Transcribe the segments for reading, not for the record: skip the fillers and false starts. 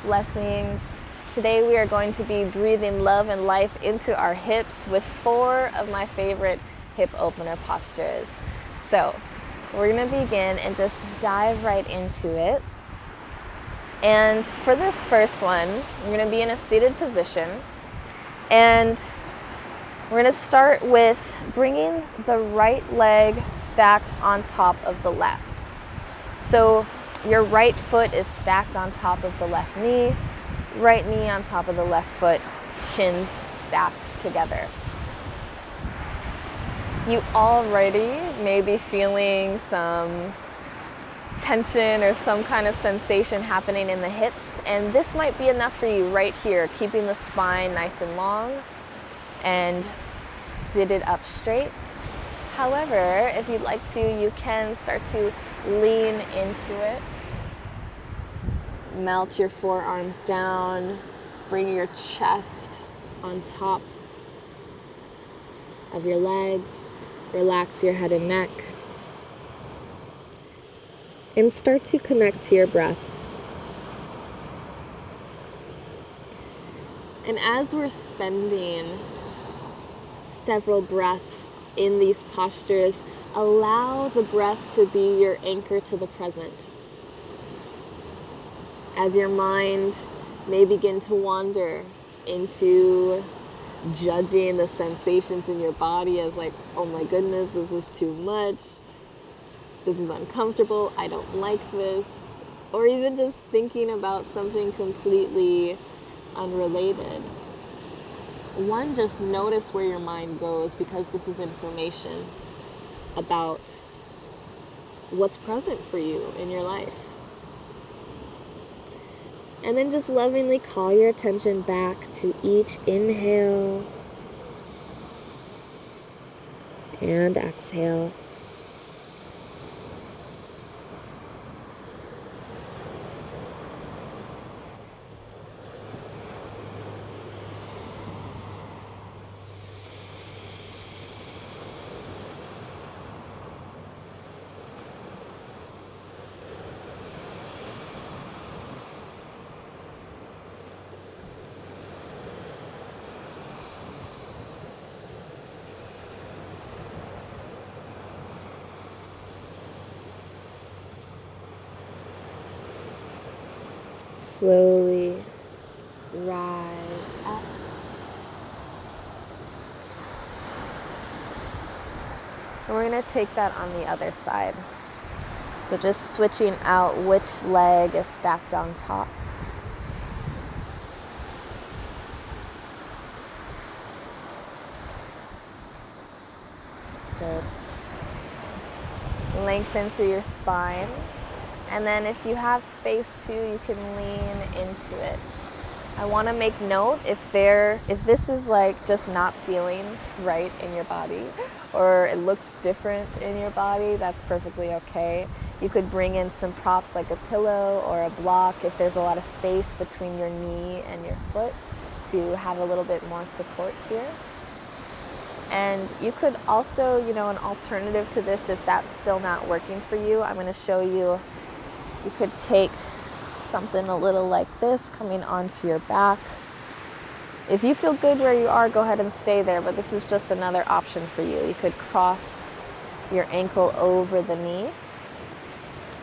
Blessings. Today we are going to be breathing love and life into our hips with 4 of my favorite hip opener postures. So we're going to begin and just dive right into it. And for this first one, we're going to be in a seated position, and we're going to start with bringing the right leg stacked on top of the left. So your right foot is stacked on top of the left knee, right knee on top of the left foot, shins stacked together. You already may be feeling some tension or some kind of sensation happening in the hips, and this might be enough for you right here, keeping the spine nice and long and seated up straight. However, if you'd like to, you can start to lean into it. Melt your forearms down, bring your chest on top of your legs, relax your head and neck, and start to connect to your breath. And as we're spending several breaths in these postures, allow the breath to be your anchor to the present. As your mind may begin to wander into judging the sensations in your body as like, oh my goodness, this is too much, this is uncomfortable, I don't like this, or even just thinking about something completely unrelated. One, just notice where your mind goes, because this is information about what's present for you in your life. And then just lovingly call your attention back to each inhale and exhale. Slowly rise up. And we're going to take that on the other side. So just switching out which leg is stacked on top. Good. Lengthen through your spine. And then if you have space too, you can lean into it. I want to make note, if this is like just not feeling right in your body, or it looks different in your body, that's perfectly okay. You could bring in some props like a pillow or a block if there's a lot of space between your knee and your foot to have a little bit more support here. And you could also, an alternative to this, if that's still not working for you, I'm going to show you. You could take something a little like this coming onto your back. If you feel good where you are, go ahead and stay there, but this is just another option for you. You could cross your ankle over the knee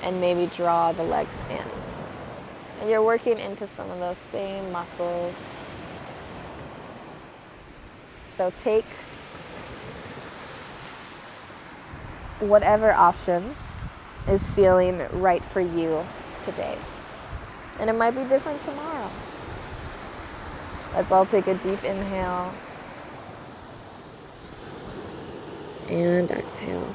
and maybe draw the legs in. And you're working into some of those same muscles. So take whatever option is feeling right for you today. And it might be different tomorrow. Let's all take a deep inhale and exhale.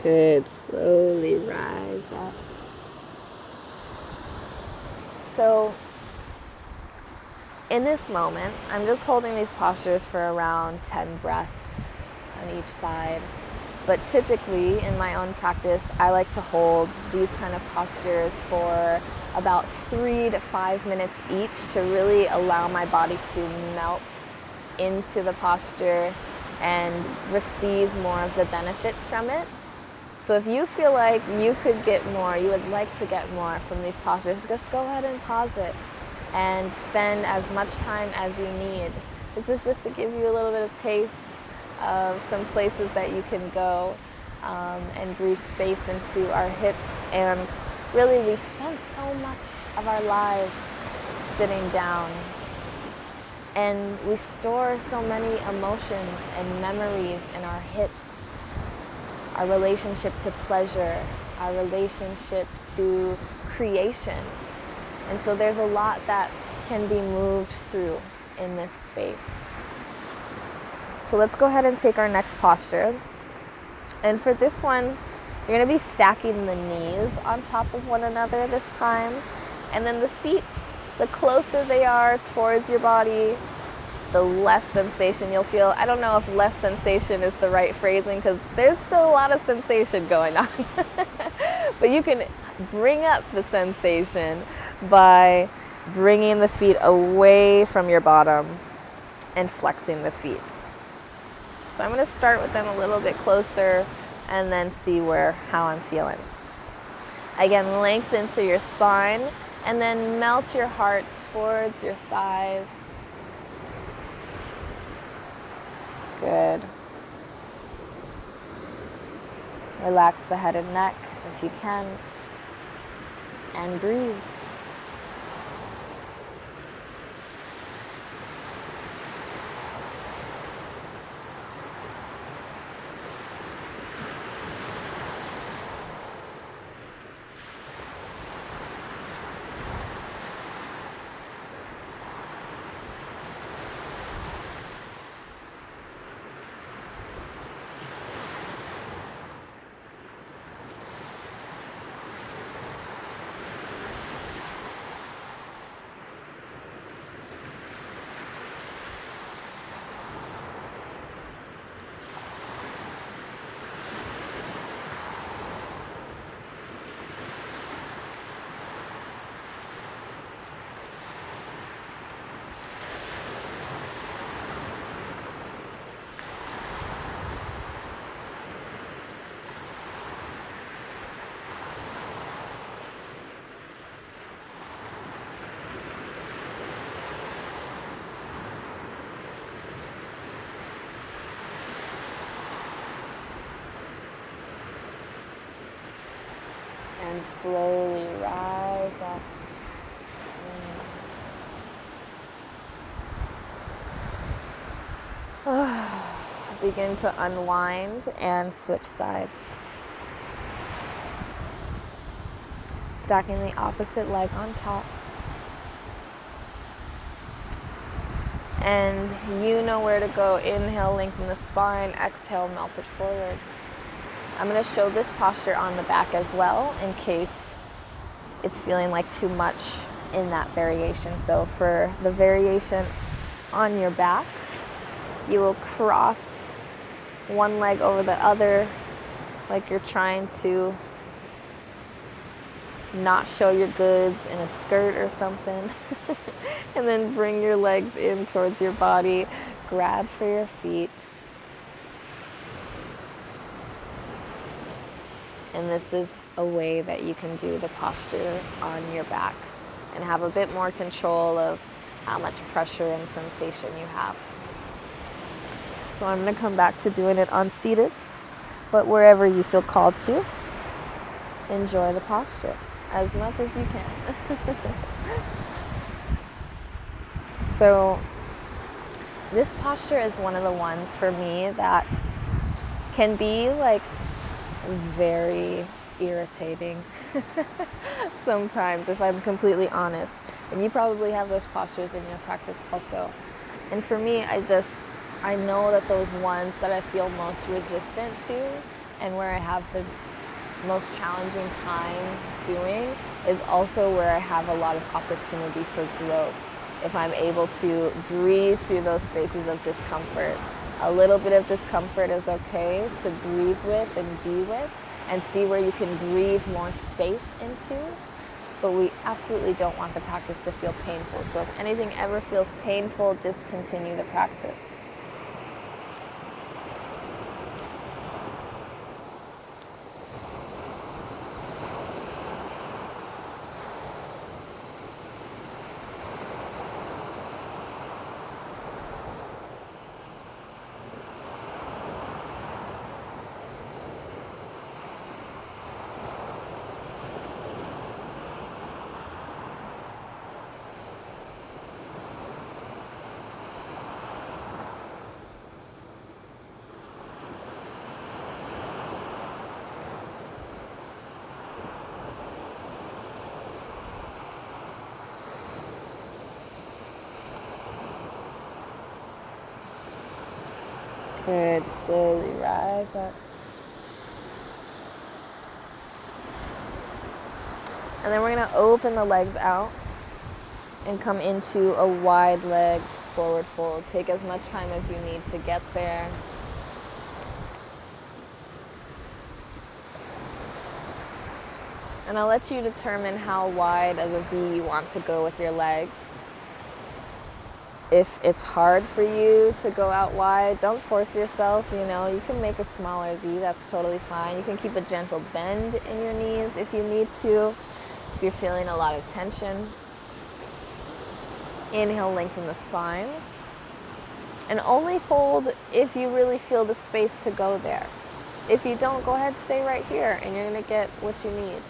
Good. Slowly rise up. So in this moment, I'm just holding these postures for around 10 breaths on each side. But typically in my own practice, I like to hold these kind of postures for about 3 to 5 minutes each to really allow my body to melt into the posture and receive more of the benefits from it. So if you feel like you could get more, you would like to get more from these postures, just go ahead and pause it and spend as much time as you need. This is just to give you a little bit of taste of some places that you can go and breathe space into our hips. And really, we spend so much of our lives sitting down, and we store so many emotions and memories in our hips. Our relationship to pleasure, our relationship to creation. And so there's a lot that can be moved through in this space. So let's go ahead and take our next posture. And for this one, you're going to be stacking the knees on top of one another this time. And then the feet, the closer they are towards your body, the less sensation you'll feel. I don't know if less sensation is the right phrasing because there's still a lot of sensation going on. But you can bring up the sensation by bringing the feet away from your bottom and flexing the feet. So I'm going to start with them a little bit closer and then see how I'm feeling. Again, lengthen through your spine and then melt your heart towards your thighs. Good. Relax the head and neck if you can, and breathe. And slowly rise up. Begin to unwind and switch sides. Stacking the opposite leg on top. And you know where to go. Inhale, lengthen the spine. Exhale, melt it forward. I'm going to show this posture on the back as well in case it's feeling like too much in that variation. So for the variation on your back, you will cross one leg over the other like you're trying to not show your goods in a skirt or something. And then bring your legs in towards your body. Grab for your feet. And this is a way that you can do the posture on your back and have a bit more control of how much pressure and sensation you have. So I'm going to come back to doing it unseated, but wherever you feel called to, enjoy the posture as much as you can. So this posture is one of the ones for me that can be like very irritating sometimes, if I'm completely honest. And you probably have those postures in your practice also. And for me, I know that those ones that I feel most resistant to and where I have the most challenging time doing is also where I have a lot of opportunity for growth. If I'm able to breathe through those spaces of discomfort. A little bit of discomfort is okay to breathe with and be with, and see where you can breathe more space into. But we absolutely don't want the practice to feel painful. So if anything ever feels painful, discontinue the practice. Good. Slowly rise up. And then we're going to open the legs out and come into a wide-legged forward fold. Take as much time as you need to get there. And I'll let you determine how wide of a V you want to go with your legs. If it's hard for you to go out wide, don't force yourself, you can make a smaller V, that's totally fine. You can keep a gentle bend in your knees if you need to, if you're feeling a lot of tension. Inhale, lengthen the spine. And only fold if you really feel the space to go there. If you don't, go ahead, stay right here, and you're gonna get what you need.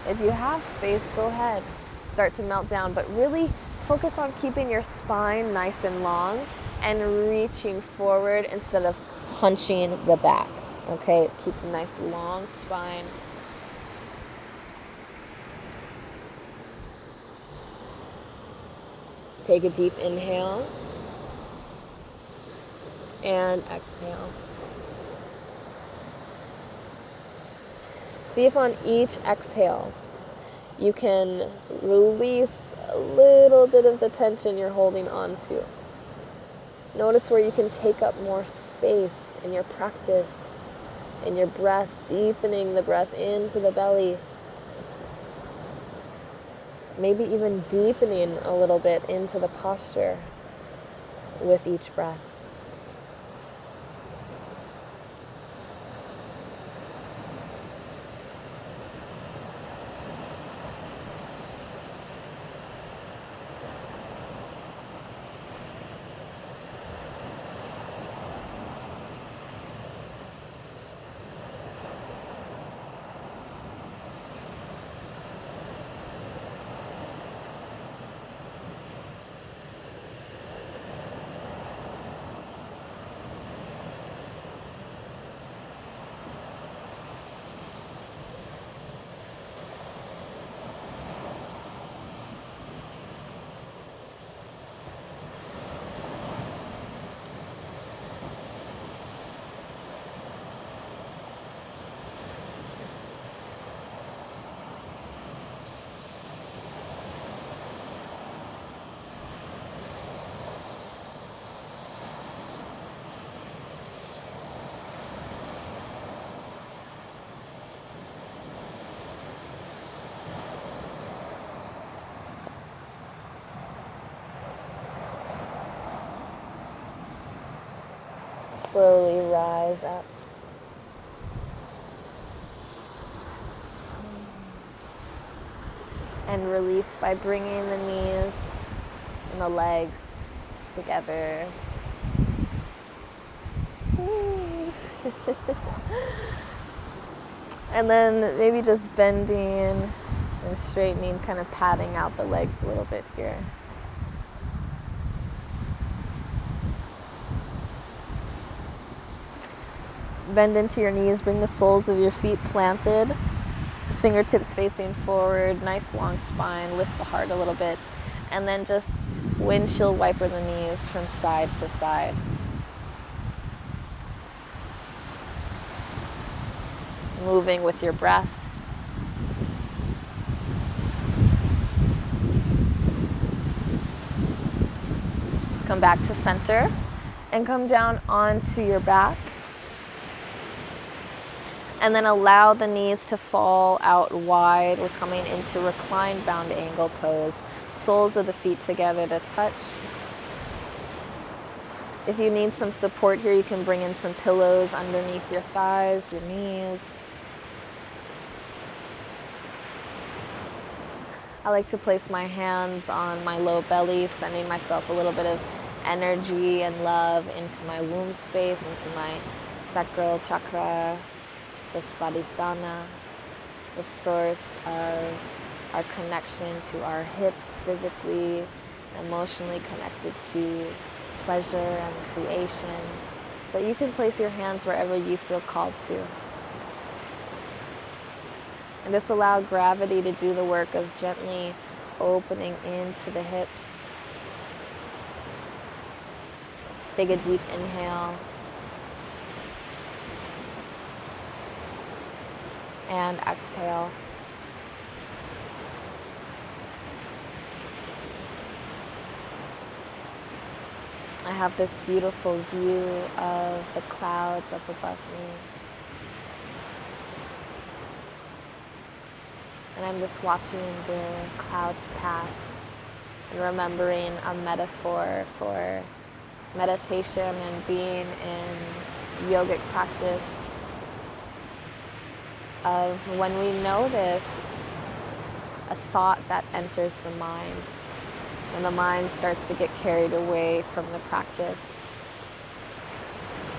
If you have space, go ahead, start to melt down, but really focus on keeping your spine nice and long and reaching forward instead of hunching the back, okay? Keep the nice long spine. Take a deep inhale and exhale. See if on each exhale you can release a little bit of the tension you're holding on to. Notice where you can take up more space in your practice, in your breath, deepening the breath into the belly. Maybe even deepening a little bit into the posture with each breath. Slowly rise up. And release by bringing the knees and the legs together. And then maybe just bending and straightening, kind of patting out the legs a little bit here. Bend into your knees, bring the soles of your feet planted, fingertips facing forward, nice long spine, lift the heart a little bit, and then just windshield wiper the knees from side to side. moving with your breath. Come back to center and come down onto your back. And then allow the knees to fall out wide. We're coming into reclined bound angle pose. Soles of the feet together to touch. If you need some support here, you can bring in some pillows underneath your thighs, your knees. I like to place my hands on my low belly, sending myself a little bit of energy and love into my womb space, into my sacral chakra, the Svadhisthana, the source of our connection to our hips physically, emotionally connected to pleasure and creation. But you can place your hands wherever you feel called to. And just allow gravity to do the work of gently opening into the hips. Take a deep inhale. And exhale. I have this beautiful view of the clouds up above me. And I'm just watching the clouds pass and remembering a metaphor for meditation and being in yogic practice of when we notice a thought that enters the mind, when the mind starts to get carried away from the practice.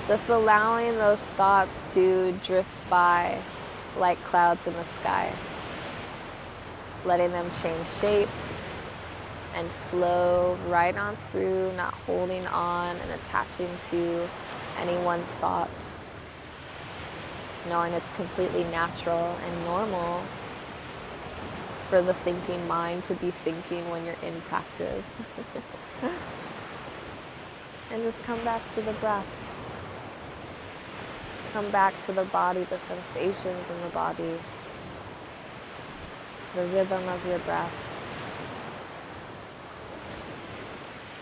Just allowing those thoughts to drift by like clouds in the sky. Letting them change shape and flow right on through, not holding on and attaching to any one thought. Knowing it's completely natural and normal for the thinking mind to be thinking when you're in practice. And just come back to the breath. Come back to the body, the sensations in the body, the rhythm of your breath,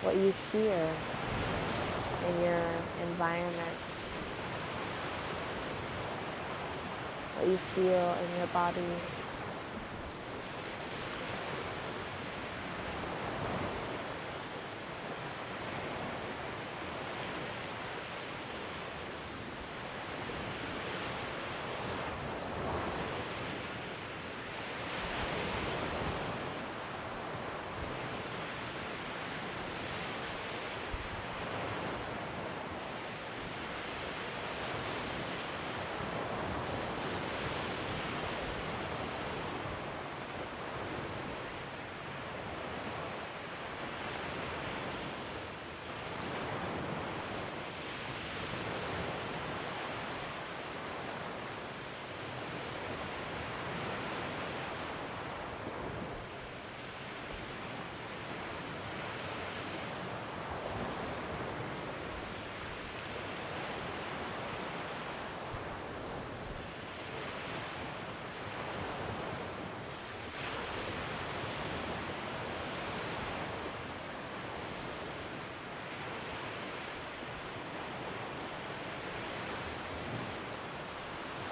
what you hear in your environment, what you feel in your body.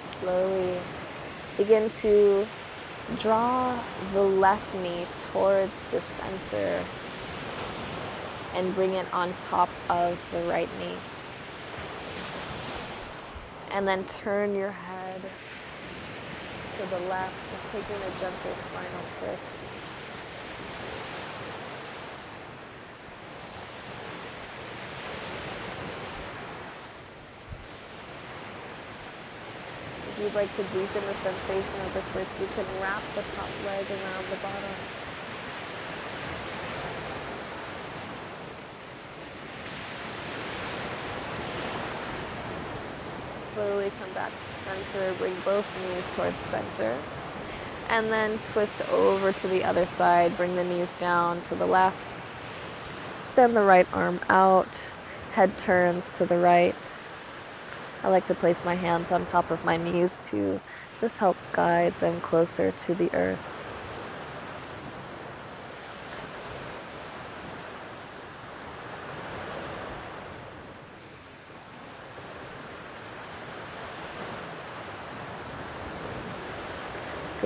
Slowly begin to draw the left knee towards the center and bring it on top of the right knee. And then turn your head to the left, just taking a gentle spinal twist. If you'd like to deepen the sensation of the twist, you can wrap the top leg around the bottom. Slowly come back to center, bring both knees towards center, and then twist over to the other side. Bring the knees down to the left. Extend the right arm out, head turns to the right. I like to place my hands on top of my knees to Just help guide them closer to the earth.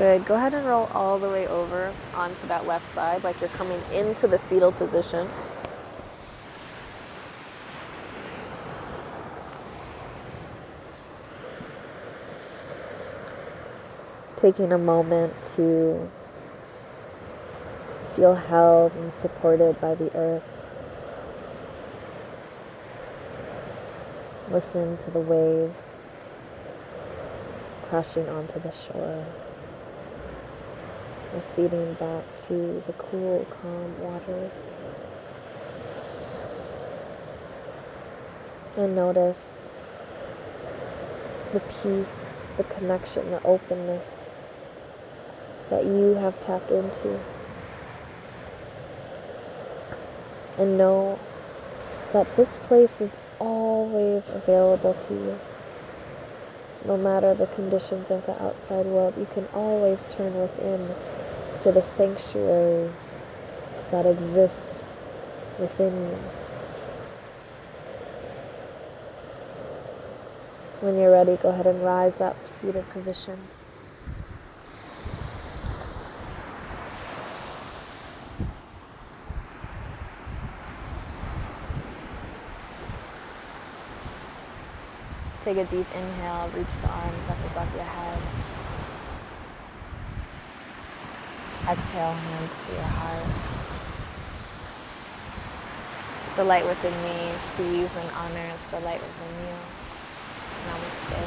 Good. Go ahead and roll all the way over onto that left side, like you're coming into the fetal position. Taking a moment to feel held and supported by the earth. Listen to the waves crashing onto the shore. Receding back to the cool, calm waters. And notice the peace, the connection, the openness that you have tapped into. And know that this place is always available to you. No matter the conditions of the outside world, you can always turn within to the sanctuary that exists within you. When you're ready, go ahead and rise up, seated position. Take a deep inhale, reach the arms up above your head. Exhale, hands to your heart. The light within me sees and honors the light within you. Namaste.